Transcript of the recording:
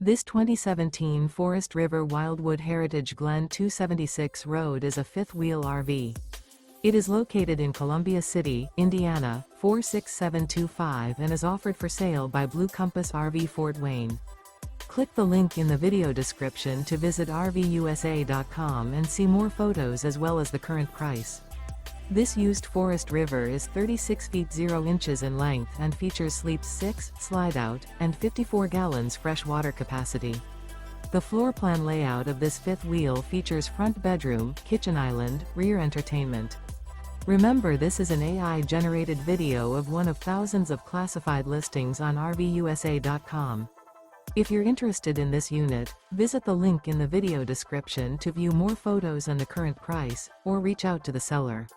This 2017 Forest River Wildwood Heritage Glen 276 Road is a fifth-wheel RV. It is located in Columbia City, Indiana, 46725 and is offered for sale by Blue Compass RV Fort Wayne. Click the link in the video description to visit RVUSA.com and see more photos as well as the current price. This used Forest River is 36 feet 0 inches in length and features sleeps 6, slide-out, and 54 gallons fresh water capacity. The floor plan layout of this fifth wheel features front bedroom, kitchen island, rear entertainment. Remember, this is an AI-generated video of one of thousands of classified listings on RVUSA.com. If you're interested in this unit, visit the link in the video description to view more photos and the current price, or reach out to the seller.